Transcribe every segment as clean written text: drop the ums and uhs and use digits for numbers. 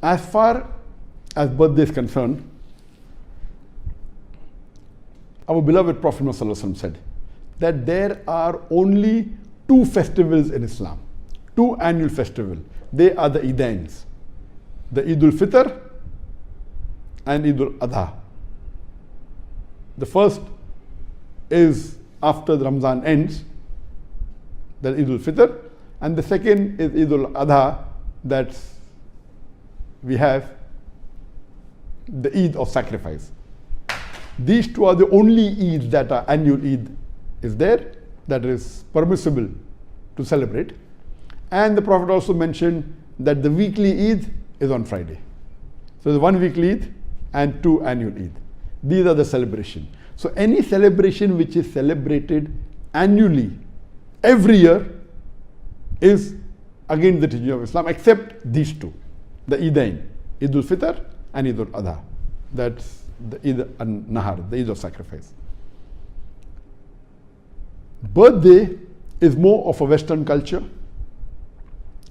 As far as birthday is concerned, our beloved Prophet Muhammad said that there are only two festivals in Islam, two annual festivals. They are the Eidains, the Eid al-Fitr and Eid al-Adha. The first is after the Ramzan ends, that Eid al-Fitr, and the second is Eid al-Adha, that's we have the Eid of sacrifice. These two are the only Eids that are annual Eid is there, that is permissible to celebrate. And the Prophet also mentioned that the weekly Eid is on Friday. So there's one weekly Eid and two annual Eid. These are the celebration. So any celebration which is celebrated annually, every year, is against the teaching of Islam, except these two, the Eidain, Eid al-Fitr and Eid al-Adha. That's the Eid al-Nahar, the Eid of sacrifice. Birthday is more of a Western culture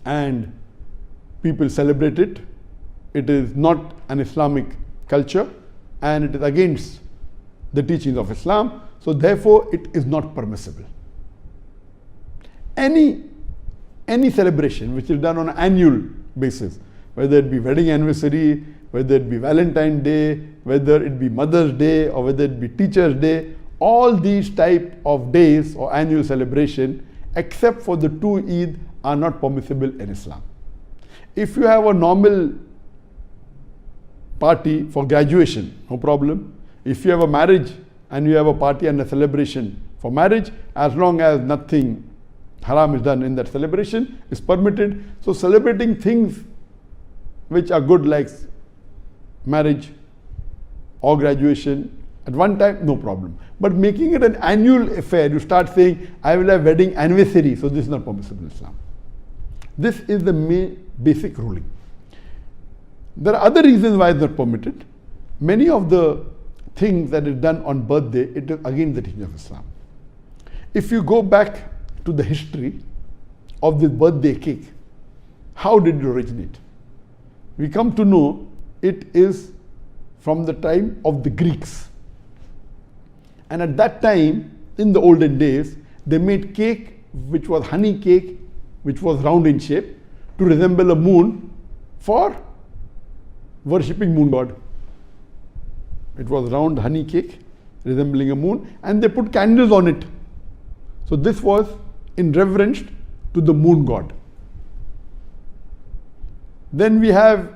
and people celebrate it. It is not an Islamic culture and it is against the teachings of Islam. So therefore it is not permissible. Any celebration which is done on an annual basis, whether it be wedding anniversary, whether it be Valentine's Day, whether it be Mother's Day, or whether it be Teacher's Day, all these type of days or annual celebration, except for the two Eid, are not permissible in Islam. If you have a normal party for graduation, no problem. If you have a marriage and you have a party and a celebration for marriage, as long as nothing haram is done in that celebration, is permitted. So celebrating things which are good like marriage or graduation at one time, no problem. But making it an annual affair, you start saying, I will have wedding anniversary, so this is not permissible in Islam. This is the main basic ruling. There are other reasons why it's not permitted. Many of the things that is done on birthday, it is against the teaching of Islam. If you go back to the history of this birthday cake, how did it originate? We come to know it is from the time of the Greeks. And at that time, in the olden days, they made cake which was honey cake, which was round in shape, to resemble a moon for worshipping moon god. It was round honey cake resembling a moon, and they put candles on it. So this was in reverence to the moon god. Then we have,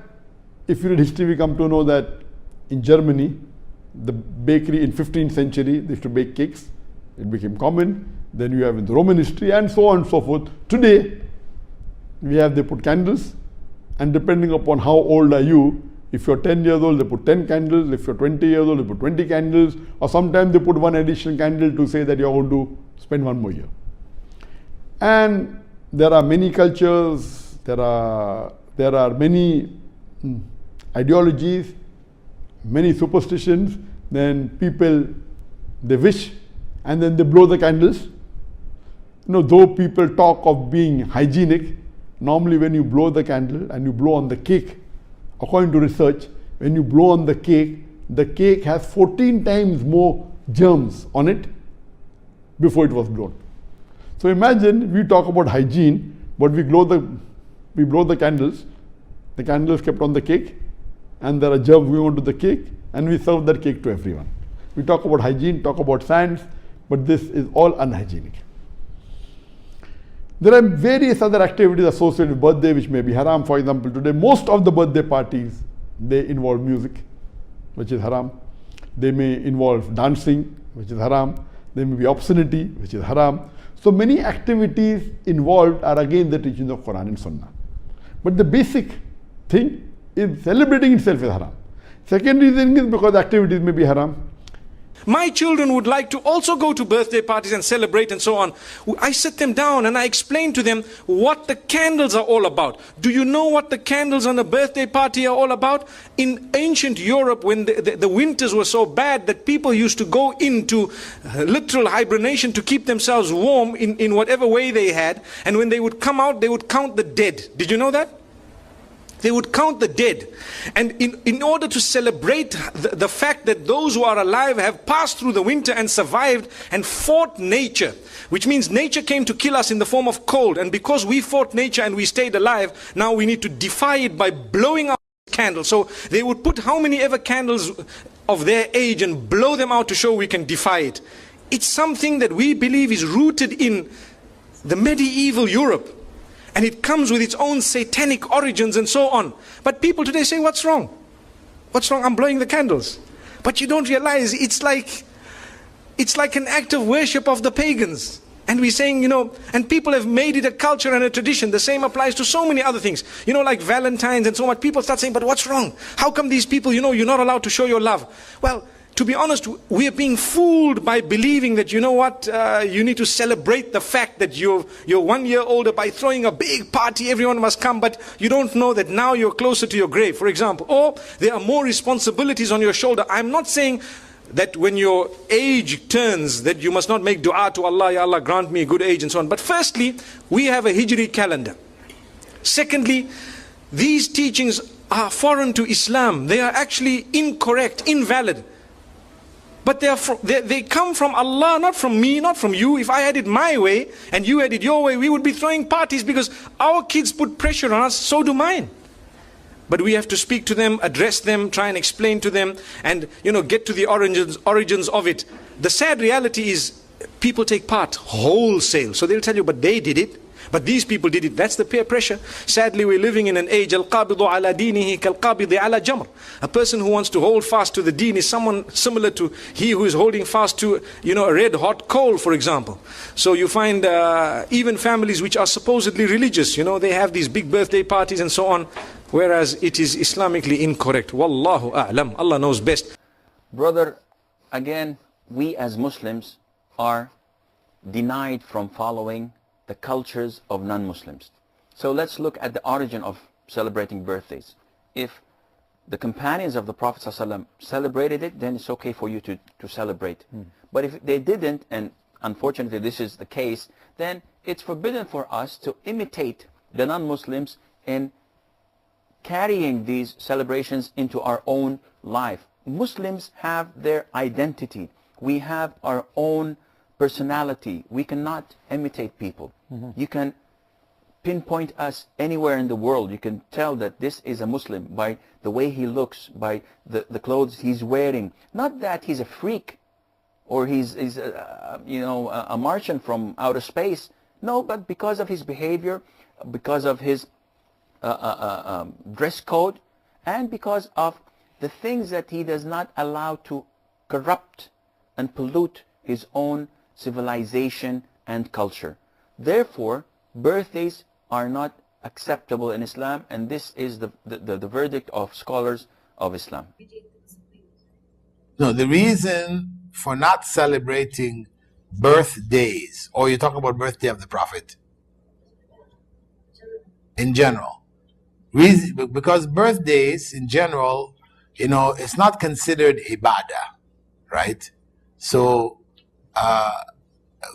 if you read history, we come to know that in Germany, the bakery in 15th century, they used to bake cakes. It became common. Then you have in the Roman history and so on and so forth. Today, we have, they put candles, and depending upon how old are you, if you're 10 years old, they put 10 candles. If you're 20 years old, they put 20 candles. Or sometimes they put one additional candle to say that you're going to spend one more year. And there are many cultures, there are many ideologies, many superstitions. Then people, they wish and then they blow the candles. Though people talk of being hygienic, normally when you blow the candle and you blow on the cake, according to research, when you blow on the cake has 14 times more germs on it before it was blown. So imagine we talk about hygiene, but we blow the candles. The candle is kept on the cake, and there are germs going onto the cake, and we serve that cake to everyone. We talk about hygiene, talk about science, but this is all unhygienic. There are various other activities associated with birthday which may be haram. For example, today most of the birthday parties, they involve music, which is haram. They may involve dancing, which is haram. There may be obscenity, which is haram. So many activities involved are against the teachings of Quran and Sunnah. But the basic thing is celebrating itself is haram. Second reason is because activities may be haram. My children would like to also go to birthday parties and celebrate and so on. I sit them down and I explain to them what the candles are all about. Do you know what the candles on a birthday party are all about? In ancient Europe, when the winters were so bad that people used to go into literal hibernation to keep themselves warm in whatever way they had. And when they would come out, they would count the dead. Did you know that? They would count the dead. And in order to celebrate the fact that those who are alive have passed through the winter and survived and fought nature, which means nature came to kill us in the form of cold. And because we fought nature and we stayed alive, now we need to defy it by blowing out candles. So they would put how many ever candles of their age and blow them out to show we can defy it. It's something that we believe is rooted in the medieval Europe. And it comes with its own satanic origins and so on. But people today say, what's wrong? What's wrong? I'm blowing the candles. But you don't realize it's like an act of worship of the pagans. And we're saying, and people have made it a culture and a tradition. The same applies to so many other things. Like Valentine's and so much. People start saying, but what's wrong? How come these people, you're not allowed to show your love? Well, to be honest, we are being fooled by believing that, you need to celebrate the fact that you're 1 year older by throwing a big party, everyone must come, but you don't know that now you're closer to your grave, for example. Or there are more responsibilities on your shoulder. I'm not saying that when your age turns, that you must not make dua to Allah, Ya Allah, grant me a good age and so on. But firstly, we have a Hijri calendar. Secondly, these teachings are foreign to Islam. They are actually incorrect, invalid. But they come from Allah, not from me, not from you. If I had it my way and you had it your way, we would be throwing parties because our kids put pressure on us, so do mine. But we have to speak to them, address them, try and explain to them, and get to the origins of it. The sad reality is people take part wholesale. So they'll tell you, but they did it. But these people did it. That's the peer pressure. Sadly, we're living in an age, al-qabidu ala dinihi kal-qabidi ala jamr. A person who wants to hold fast to the deen is someone similar to he who is holding fast to, a red hot coal, for example. So you find even families which are supposedly religious, they have these big birthday parties and so on, whereas it is Islamically incorrect. Wallahu a'lam. Allah knows best. Brother, again, we as Muslims are denied from following the cultures of non-Muslims. So let's look at the origin of celebrating birthdays. If the companions of the Prophet ﷺ celebrated it, then it's okay for you to celebrate. But if they didn't, and unfortunately this is the case, then it's forbidden for us to imitate the non-Muslims in carrying these celebrations into our own life. Muslims have their identity. We have our own personality. We cannot imitate people. You can pinpoint us anywhere in the world. You can tell that this is a Muslim by the way he looks, by the clothes he's wearing. Not that he's a freak or he's a Martian from outer space. No, but because of his behavior, because of his dress code, and because of the things that he does not allow to corrupt and pollute his own civilization and culture. Therefore, birthdays are not acceptable in Islam, and this is the verdict of scholars of Islam. No, the reason for not celebrating birthdays, or you're talking about birthday of the Prophet in general, because birthdays in general, it's not considered ibadah, right? So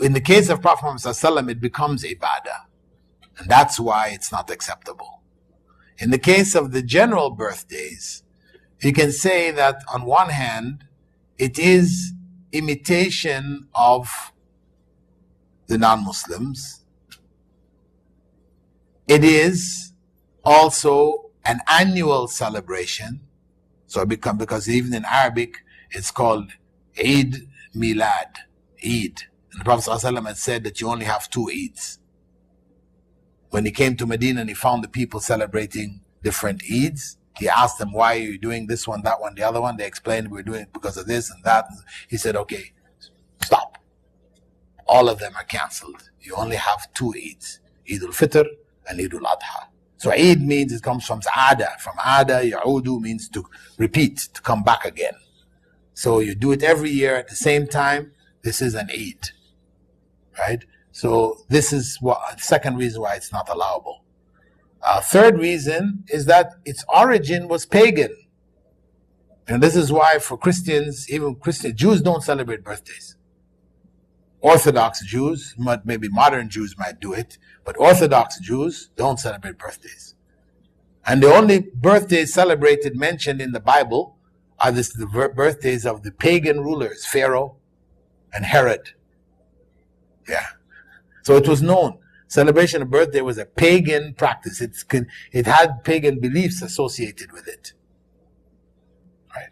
in the case of Prophet Muhammad ﷺ, it becomes ibadah, and that's why it's not acceptable. In the case of the general birthdays, you can say that on one hand, it is imitation of the non-Muslims. It is also an annual celebration. So because even in Arabic, it's called Eid Milad, Eid. And the Prophet ﷺ had said that you only have 2 Eids. When he came to Medina and he found the people celebrating different Eids, he asked them, why are you doing this one, that one, the other one? They explained, we're doing it because of this and that. He said, okay, stop. All of them are cancelled. You only have 2 Eids, Eid al-Fitr and Eid al-Adha. So Eid means, it comes from Ada. From Ada, Ya'udu means to repeat, to come back again. So you do it every year at the same time. This is an Eid, right? So this is the second reason why it's not allowable. Third reason is that its origin was pagan. And this is why for Christians, even Jews don't celebrate birthdays. Orthodox Jews, maybe modern Jews might do it, but Orthodox Jews don't celebrate birthdays. And the only birthdays celebrated mentioned in the Bible are the birthdays of the pagan rulers, Pharaoh and Herod. Yeah. So it was known. Celebration of birthday was a pagan practice. It had pagan beliefs associated with it. Right.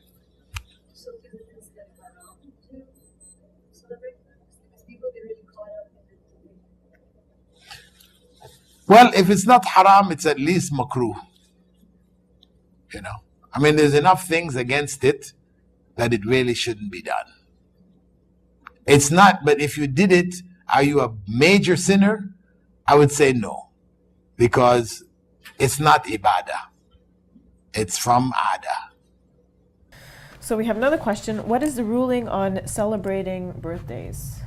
So do you consider haram to celebrate because people get really caught up in it? Well, if it's not haram, it's at least makruh. You know, I mean, there's enough things against it that it really shouldn't be done. It's not, but if you did it, are you a major sinner? I would say no, because it's not ibadah. It's from ada. So we have another question. What is the ruling on celebrating birthdays?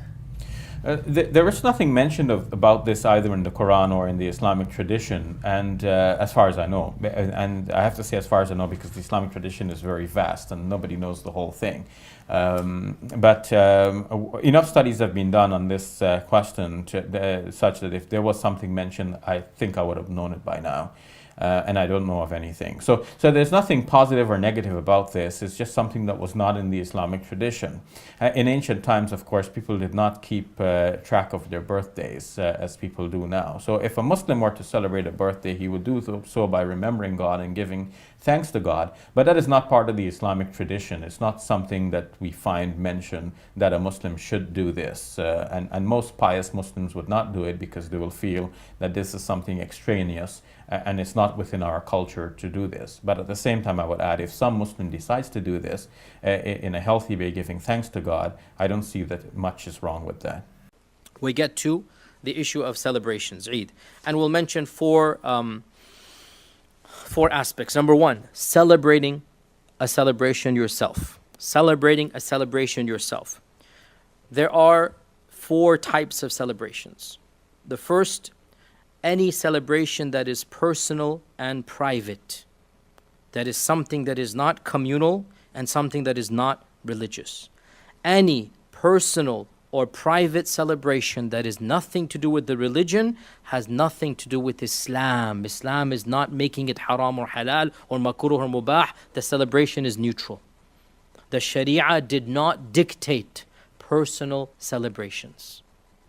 There is nothing mentioned about this either in the Quran or in the Islamic tradition, and as far as I know, and I have to say as far as I know because the Islamic tradition is very vast and nobody knows the whole thing. But enough studies have been done on this question such that if there was something mentioned, I think I would have known it by now. And I don't know of anything. So there's nothing positive or negative about this. It's just something that was not in the Islamic tradition. In ancient times, of course, people did not keep track of their birthdays as people do now. So if a Muslim were to celebrate a birthday, he would do so by remembering God and giving thanks to God. But that is not part of the Islamic tradition. It's not something that we find mentioned that a Muslim should do this. And most pious Muslims would not do it because they will feel that this is something extraneous and it's not within our culture to do this. But at the same time, I would add, if some Muslim decides to do this in a healthy way, giving thanks to God, I don't see that much is wrong with that. We get to the issue of celebrations, Eid. And we'll mention four aspects. Number one, celebrating a celebration yourself. Celebrating a celebration yourself. There are 4 types of celebrations. The first, any celebration that is personal and private. That is something that is not communal and something that is not religious. Any personal or private celebration that is nothing to do with the religion has nothing to do with Islam. Islam is not making it haram or halal or makruh or mubah. The celebration is neutral. The Sharia did not dictate personal celebrations.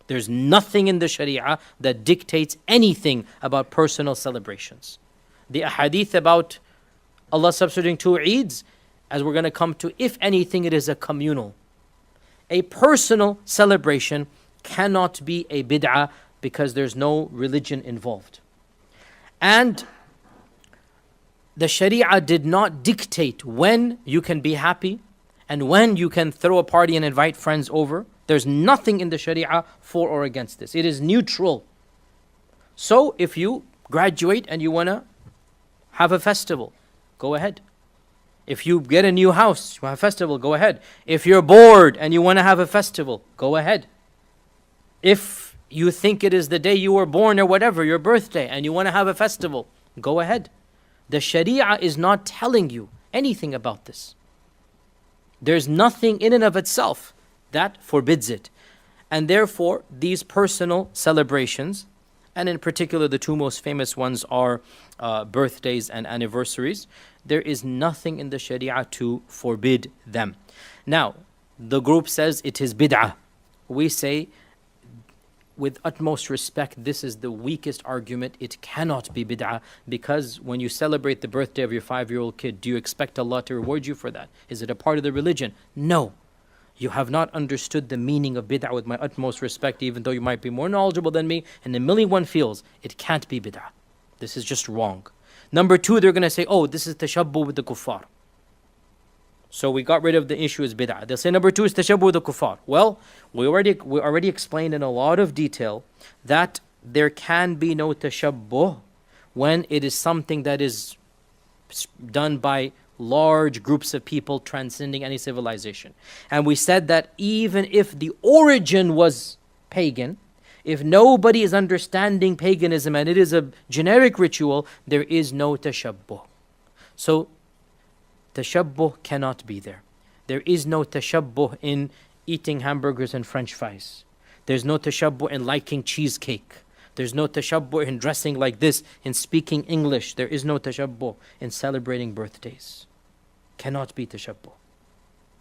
There's nothing in the Sharia that dictates anything about personal celebrations. The ahadith about Allah substituting 2 Eids, as we're going to come to, if anything, it is a communal. A personal celebration cannot be a bid'ah because there's no religion involved. And the Sharia did not dictate when you can be happy and when you can throw a party and invite friends over. There's nothing in the Sharia for or against this. It is neutral. So if you graduate and you want to have a festival, go ahead. If you get a new house, you have a festival, go ahead. If you're bored and you want to have a festival, go ahead. If you think it is the day you were born or whatever, your birthday, and you want to have a festival, go ahead. The Sharia is not telling you anything about this. There's nothing in and of itself that forbids it. And therefore, these personal celebrations, and in particular the 2 most famous ones are birthdays and anniversaries, there is nothing in the Sharia to forbid them. Now, the group says it is bid'ah. We say, with utmost respect, this is the weakest argument. It cannot be bid'ah, because when you celebrate the birthday of your 5-year-old kid, do you expect Allah to reward you for that? Is it a part of the religion? No. You have not understood the meaning of bid'ah, with my utmost respect, even though you might be more knowledgeable than me in a million one fields. It can't be bid'ah. This is just wrong. Number 2, they're going to say, oh, this is tashabbuh with the kuffar. So we got rid of the issue as bid'ah. They'll say number 2 is tashabbuh with the kuffar. Well, we already explained in a lot of detail that there can be no tashabbuh when it is something that is done by large groups of people transcending any civilization. And we said that even if the origin was pagan, if nobody is understanding paganism and it is a generic ritual, there is no tashabbuh. So tashabbuh cannot be there. There is no tashabbuh in eating hamburgers and French fries. There's no tashabbuh in liking cheesecake. There's no tashabbu in dressing like this, in speaking English. There is no tashabbu in celebrating birthdays. Cannot be tashabbu.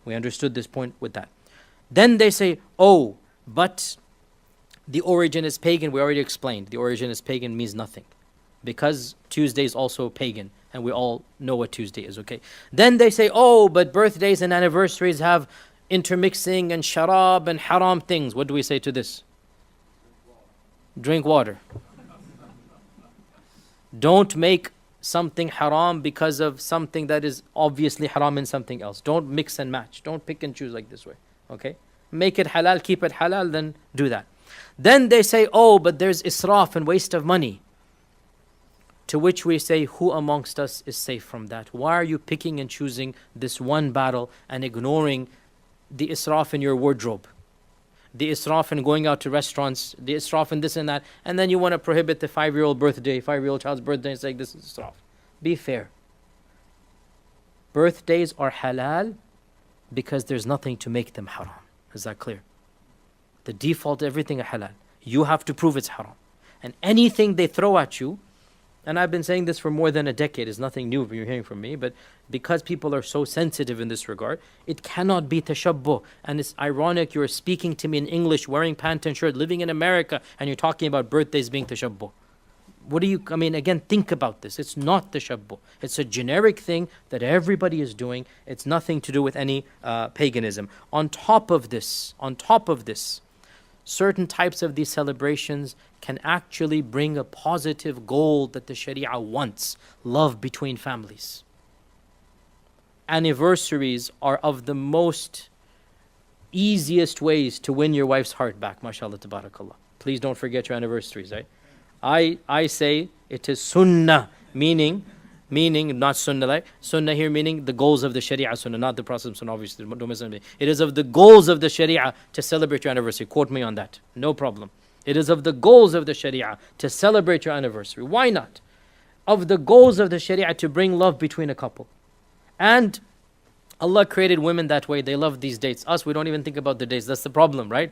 We understood this point with that. Then they say, oh, but the origin is pagan. We already explained. The origin is pagan means nothing. Because Tuesday is also pagan. And we all know what Tuesday is, okay? Then they say, oh, but birthdays and anniversaries have intermixing and sharab and haram things. What do we say to this? Drink water. Don't make something haram because of something that is obviously haram in something else. Don't mix and match. Don't pick and choose like this way, okay? Make it halal, keep it halal, then do that. Then they say, oh, but there's israf and waste of money. To which we say, who amongst us is safe from that? Why are you picking and choosing this one battle and ignoring the israf in your wardrobe? The israf in going out to restaurants, the israf in this and that, and then you want to prohibit the 5-year-old child's birthday and say this is israf. Be fair. Birthdays are halal because there's nothing to make them haram. Is that clear? The default, everything is halal. You have to prove it's haram. And anything they throw at you, and I've been saying this for more than a decade, it's nothing new you're hearing from me, but because people are so sensitive in this regard, it cannot be tashabbuh. And it's ironic, you're speaking to me in English, wearing pant and shirt, living in America, and you're talking about birthdays being tashabbuh. Again, think about this. It's not tashabbuh. It's a generic thing that everybody is doing. It's nothing to do with any paganism. On top of this, certain types of these celebrations can actually bring a positive goal that the Sharia wants, love between families. Anniversaries are of the most easiest ways to win your wife's heart back, mashallah, tabarakallah. Please don't forget your anniversaries, right? I say it is sunnah, meaning not sunnah like, sunnah here meaning the goals of the Sharia sunnah, not the Prophet sunnah, obviously. It is of the goals of the Sharia to celebrate your anniversary. Quote me on that, no problem. It is of the goals of the Sharia to celebrate your anniversary. Why not? Of the goals of the Sharia to bring love between a couple. And Allah created women that way. They love these dates. Us, we don't even think about the dates. That's the problem, right?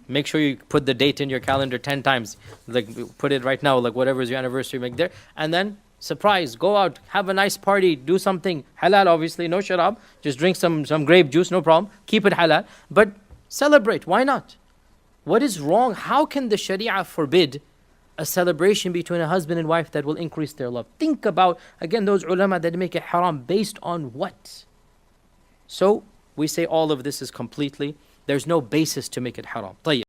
Make sure you put the date in your calendar 10 times. Like, put it right now, like whatever is your anniversary, make there. And then, surprise, go out, have a nice party, do something. Halal, obviously, no sharab. Just drink some grape juice, no problem. Keep it halal. But celebrate, why not? What is wrong? How can the Sharia forbid a celebration between a husband and wife that will increase their love? Think about, again, those ulama that make it haram based on what? So, we say all of this is completely, there's no basis to make it haram. طيب.